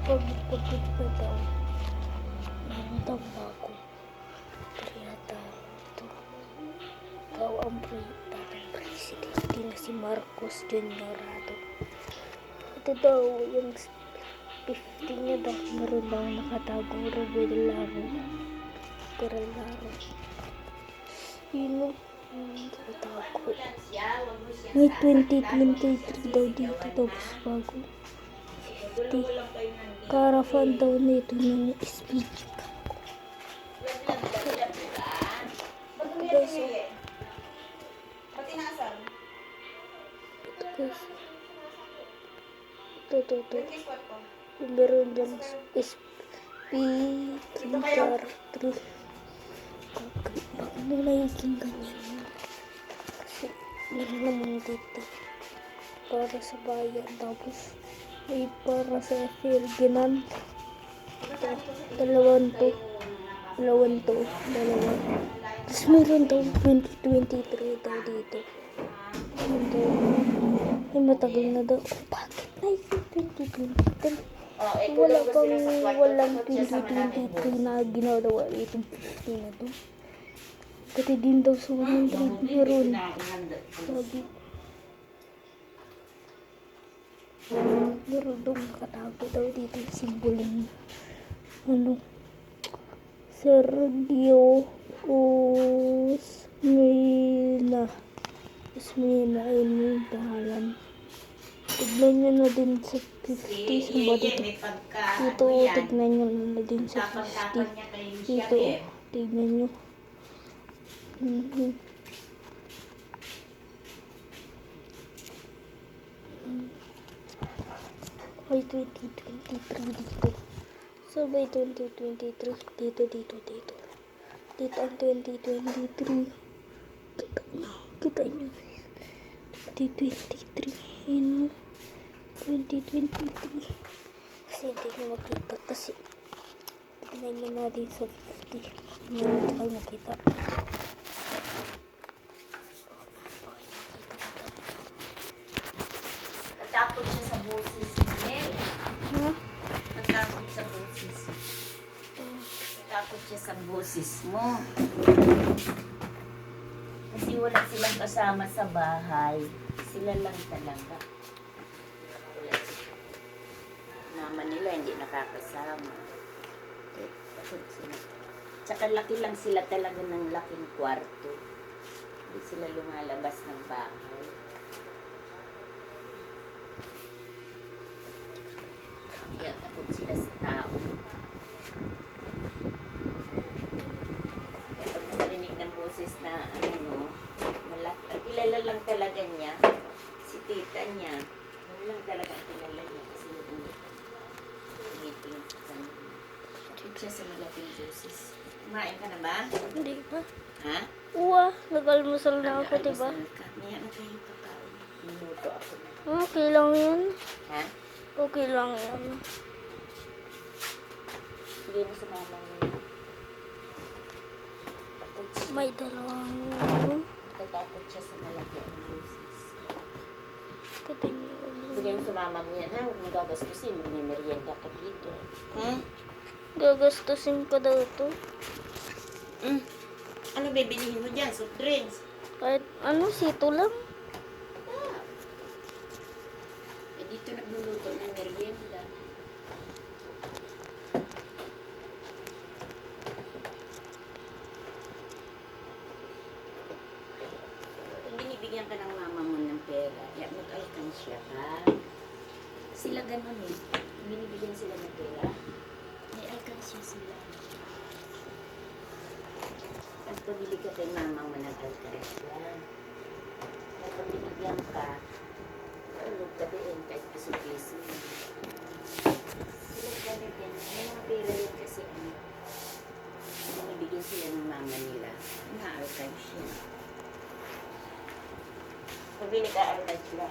pagod pa daw. Nangutang pa ako. Kaya ikaw ang dating presidente na si Marcos Jr. Ito daw, yung 50 niya daw, meron daw nakatago Rebelaro. Sino? Nakatago. May 2023 daw dito, tapos bago. 50. Caravan daw nito ng speech. Guys, ito. Meron dyan speaker 3. Bakit mo naging ganyan? Kasi meron naman dito para sa bayan, tapos may para sa Ferdinand. Dalawa. Tapos meron daw 2023 daw dito. Ay, matagal na daw. Bakit na yung 2023? Walang 2023 na ginagawa itong 50 na to. Pati din daw sa 100 meron. Sabi. Meron daw makatago daw dito yung simbolong Sergio Osmeña ay may pangalan. Tignan nyo na din sa 50 sa body. Dito, tignan nyo na din sa 50. Dito, tignan nyo. Ay, 2023 dito. Sabay 2023. Dito. Dito ang 2023. Kita nyo. 2023. Yun. 2023. Kasi hindi nyo makita. Kasi tignan nyo natin sa 50. Hindi nyo kayo makita. Natakot siya sa boses. Natakot sa boses. Natakot siya sa boses mo. Kasi wala silang kasama sa bahay. Sila lang talaga. Mama nila hindi nakakasama. Takot sila. Tsaka laki lang sila talaga ng laking kwarto. Hindi sila lumalabas ng bahay. Kaya takot sila sa tao. Kaya pag narinig ng boses na kilala lang talaga niya, si tita niya, lang talaga kilala niya kasi yung meeting sa kanya. Takot siya sa malaking boses. Kumain ka na ba? Hindi pa. Ha? Uwa, nag-almusal na ako, diba? Maya na kayo kakain. Minuto ako. Okay lang yan. Ha? Okay lang yan. Sige na sa mama mo. May dalawang Natatakot siya sa malaki ang boses. katingin. Sige na sa mama mo yan, ha? Huwag mong gagastusin. May-merienda ka dito. Gagastusin ko daw ito. Ano bibilihin mo dyan? Soft drinks? Kahit sito lang. Dito nagluluto ng merienda. Kung binibigyan ka ng mama mo ng pera, mag-alkansya ka. Sila ganun eh. Kung binibigyan sila ng pera, may alkansya sila. At pabili ka kay mama mo ng alkansya. At pag binigyan ka, tulog ka din kahit piso-piso. Sila ganun din. May mga pera yun kasi binibigyan sila ng mama nila. Na-alkansya. Pabili ka alkansya.